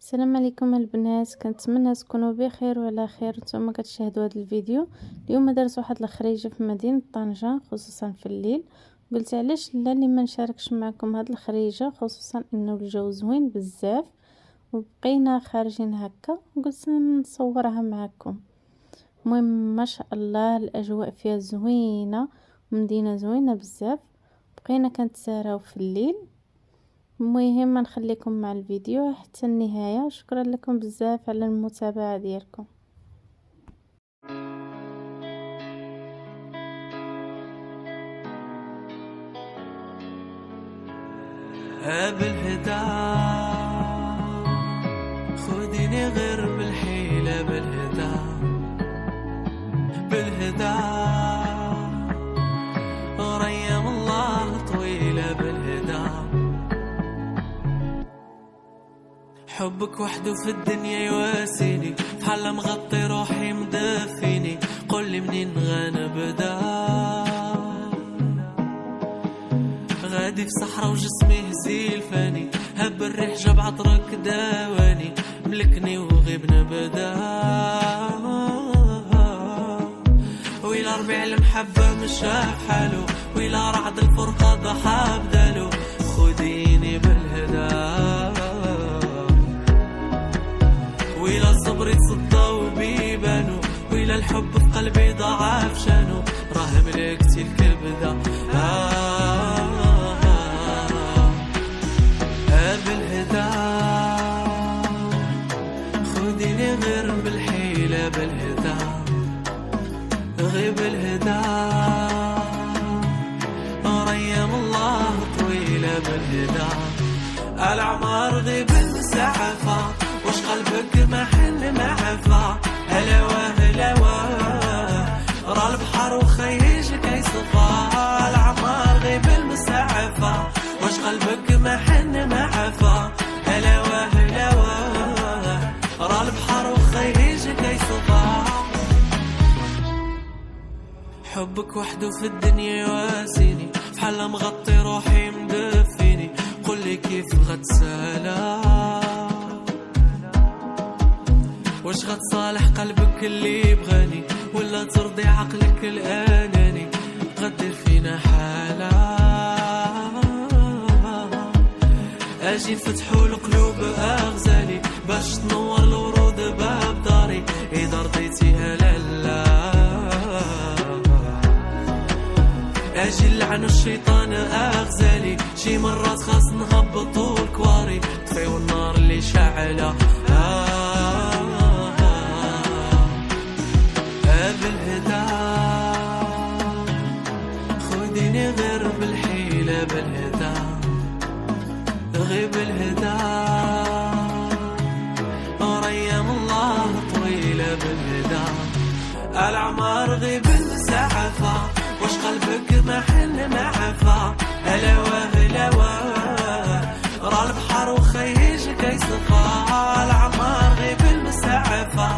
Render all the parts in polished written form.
السلام عليكم البنات، كنتمنى تكونوا بخير وعلى خير. نتوما كتشاهدوا هذا الفيديو. اليوم درت واحد الخريجه في مدينه طنجه، خصوصا في الليل. قلت علاش لا اللي ما نشاركش معكم هاد الخريجه، خصوصا انه الجو زوين بزاف وبقينا خارجين هكا، قلت نصورها معكم. المهم ما شاء الله الاجواء فيها زوينه، مدينه زوينه بزاف. بقينا كنتساراو في الليل. المهم نخليكم مع الفيديو حتى النهاية. شكرا لكم بزاف على المتابعة ديالكم. بالهدى خذيني غير بالحيلة، بالهدى وريم الله طويلة، بالهدى حبك وحده في الدنيا يواسيني، بحال مغطي روحي مدفيني، قولي منين غنبدا. غادي في صحرا وجسمي هزيل فاني، هب الريح جاب عطرك داواني، ملكني وغيب نبدا. ويلا ربيع المحبة مشاف حالو، ويلا رعد الفرقة ضحى بدالو، خديني بالهدى. ويلا الصبر يتصدى وبيبانو، ويلا الحب في قلبي ضعف شانو، راه ملكتي الكبدة. بالهدى خديني غير بالحيلة، بالهدى غيب الهدى، ريم الله طويلة، بالهدى الأعمار غيب المسعفة، وش قلبك ما حن ما عفا. هلاوة هلاوة راه البحر وخيجك يصفى، الأعمار غيب المسعفة، وش قلبك ما حن ما عفا. هلاوة هلاوة راه البحر وخيجك يصفى. حبك وحده في الدنيا يواسيني، بحال مغطي روحي مدفيني، قولي كيف غتسالى، واش غتصالح قلبك اللي بغاني، ولا ترضي عقلك الاناني، غدير فينا حالة. اجي نفتحوا القلوب اغزالي، باش تنور الورود باب داري، اذا رضيتيها لالا. اجي نلعن الشيطان اغزالي، شي مرات خاص نهبطوا الكواري، طفيو النار اللي شعلة. بالهدى خديني غير بالحيلة، بالهدى غيب الهدى، ريم الله طويلة، بالهدى الأعمار غيب المسعفة، وش قلبك ما حن ما عفا. هلاوة هلاوة راه البحر وخيجك يصفى، الأعمار غيب المسعفة،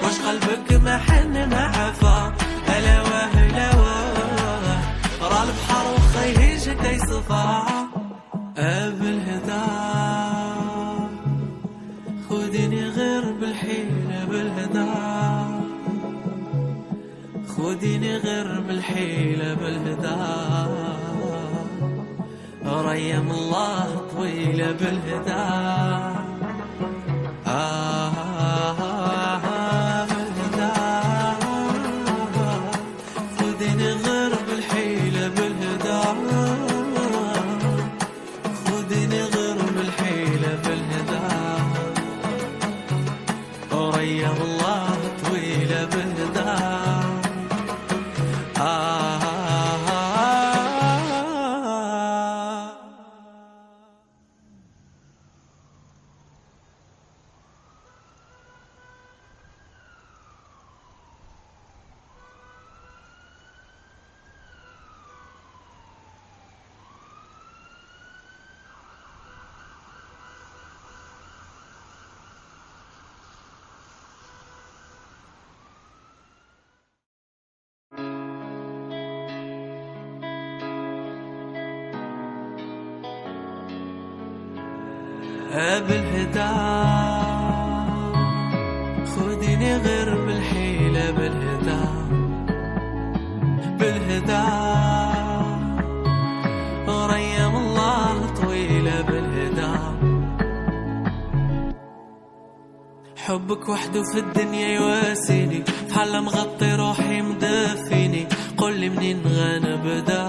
وش قلبك ما حن ما عفا. هلاوة هلاوة راه البحر وخيجك يصفى. بالهدى خديني غير بالحيلة، بالهدى خديني غير بالحيلة، بالهدى ريم الله طويلة، بالهدى بالهدى خديني غير بالحيلة، بالهدى خديني غير بالحيلة، بالهدى ريم الله طويلة، بالهدى بالهدى حبك وحده في الدنيا يواسيني، بحال مغطي روحي مدفيني، قولي منين غنبدا.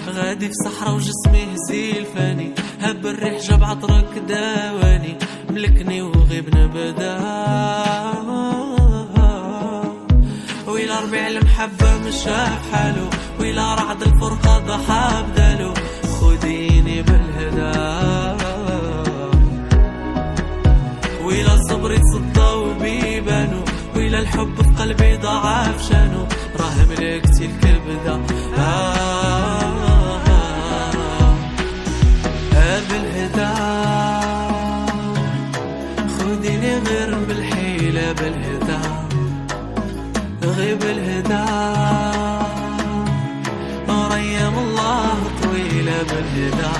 غادي في صحرا وجسمي هزيل فاني، هب الريح جاب عطرك داواني، ملكني وغيب نبدا. ويلا ربيع المحبة مشاف حالو، ويلا رعد الفرقة ضحى بدالو، خديني بالهدى. ويلا الصبر يتصدى وبيبانو، ويلا الحب في قلبي ضعف شانو، راه ملكتي الكبدة. بالهدى خديني غير بالحيلة، بالهدى غيب الهدى، وريم الله طويلة بالهدى.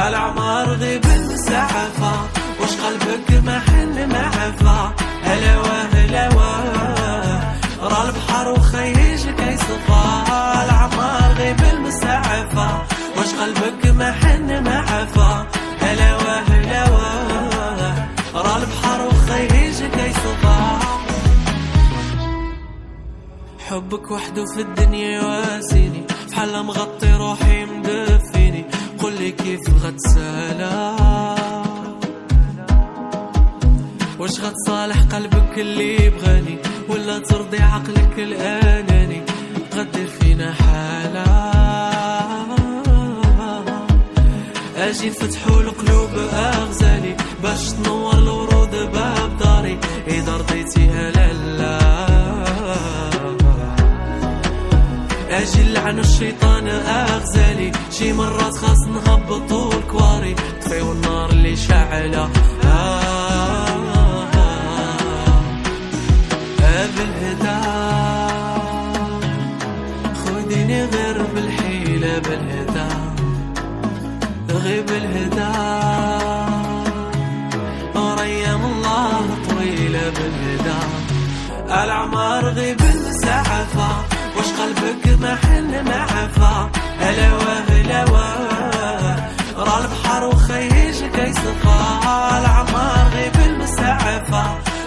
العمار غيب المسعفة، وش قلبك ما حن معفى. هلوى هلوى را البحر وخيجك يصفى. العمار غيب المسعفة، وش قلبك ما حن معفى. هلوى هلوى را البحر وخيجك يصفى. حبك وحده في الدنيا يواسيني، بحال مغطي روحي مدفيني، قولي كيف غتسالى. واش غتصالح قلبك اللي بغاني، ولا ترضي عقلك الاناني، غدير فينا حالة. اجي نفتحو القلوب اغزالي، باش تنور الورود باب داري، اذا رضيتيها لالا. اجي نلعنو الشيطان اغزالي، شي مرات خاص نهبطو الكواري، طفيو النار اللي شعلة. بالهدى خديني غير بالحيلة، بالهدى غيب الهدى، وريم الله طويلة بالهدى. العمار غيب المسعفة، وش قلبك ما حن معفى. هلوى هلوى را البحر وخيجك يصفى. العمار غيب المسعفة،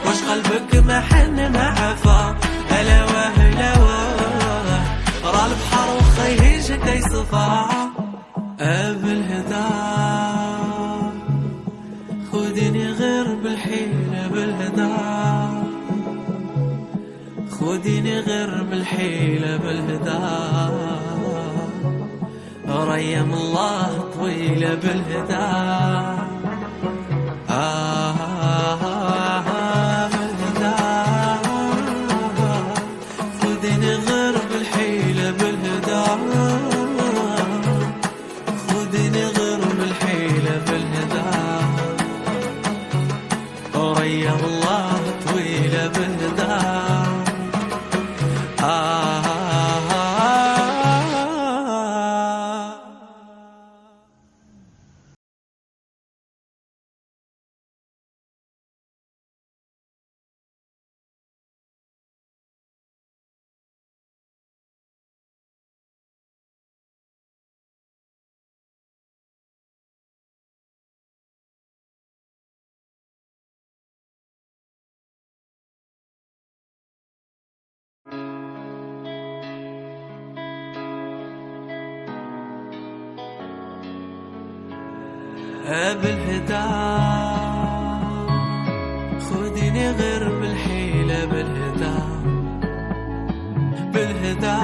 وش قلبك ما حن معفى. هلوى هلوى را البحر وخيجك يصفى. بالهدى خديني غير بالحيلة، بالهدى خديني غير بالحيلة، بالهدى ريم الله طويلة بالهدى. بالهدى خديني غير بالحيلة، بالهدى خديني غير بالحيلة، بالهدى ريم الله طويلة بالهدى. بالهدى خديني غير بالحيلة، بالهدى بالهدى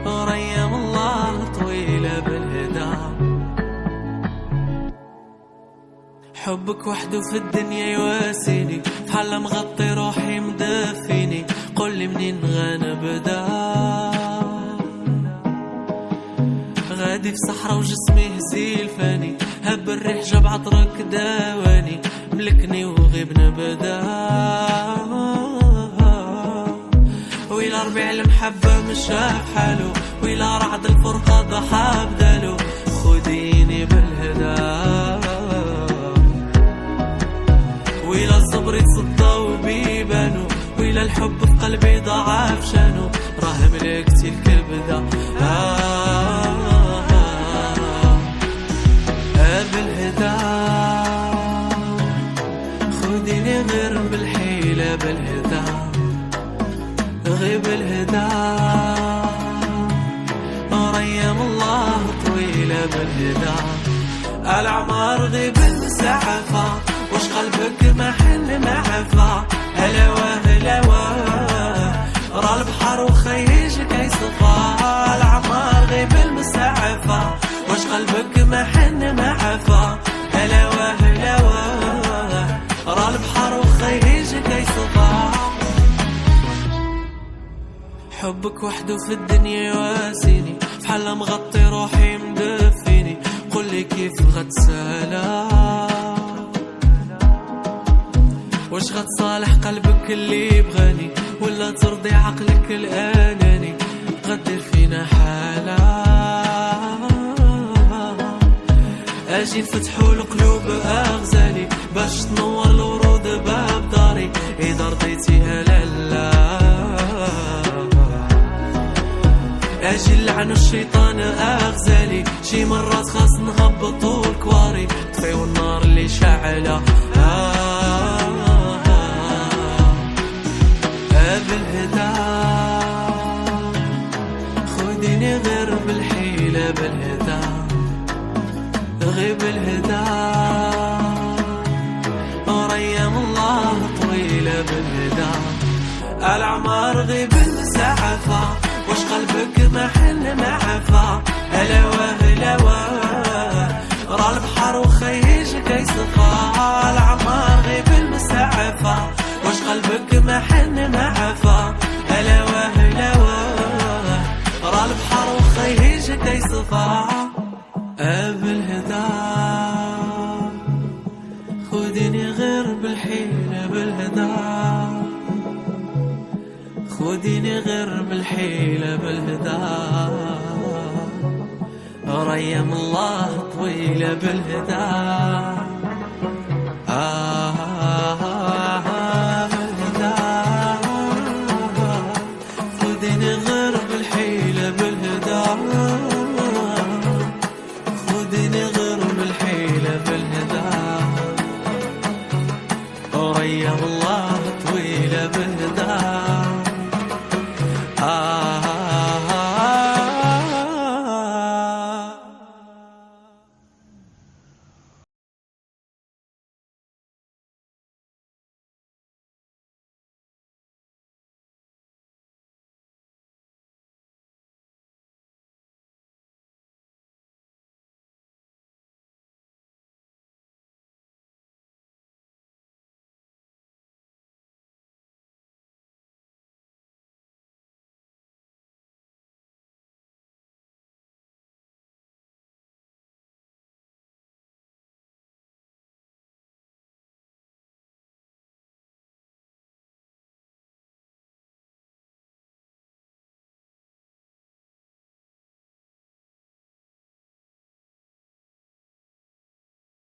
ريم الله طويلة بالهدى. حبك وحده في الدنيا يواسيني، بحال مغطي روحي مدفيني، قولي منين غنبدا. غادي في صحرا وجسمي هزيل فاني، هب الريح جاب عطرك داواني، ملكني وغيب نبدا. ويلا ربيع المحبة مشاف حالو، ويلا رعد الفرقة ضحى بدالو، خديني بالهدى. ويلا الصبر يتصدى وبيبانو، ويلا الحب في قلبي ضعف شانو، راه ملكتي الكبدة. بالهدى بالهدى. العمار غيب المسعفة وش قلبك ما حن ما عفا. هلا وهلا راه البحر وخيجك يصفى. العمار غيب المسعفة وش قلبك ما حن ما عفا. هلا وهلا راه البحر وخيجك يصفى. حبك وحده في الدنيا يواسيني بحال مغطي روحي مدفيني. قولي كيف غتسالى واش غتصالح قلبك اللي بغاني ولا ترضي عقلك الاناني. غدير فينا حالة اجي نفتحو القلوب اغزالي باش تنور الورود باب داري. اذا رضيتيها لالا اجي نلعن الشيطان اغزالي. شي مرات خاص نهبطو الكواري طفيو النار اللي شاعلة. بالهدى خديني غير بالحيلة بالهدى. غيب الهدى وريم الله طويلة بالهدى. العمار غيب المسعفة وش قلبك ما حن ما عفا. هلا وهلا راه البحر وخيجك يصفى. العمار غيب المسعفة وش قلبك ما حن ما عفا. هلا وهلا راه البحر وخيجك يصفى. بالهدى خديني غير بالحيلة بالهدى. خديني غير بالحيلة بالهدى. ريم الله طويلة بالهدى.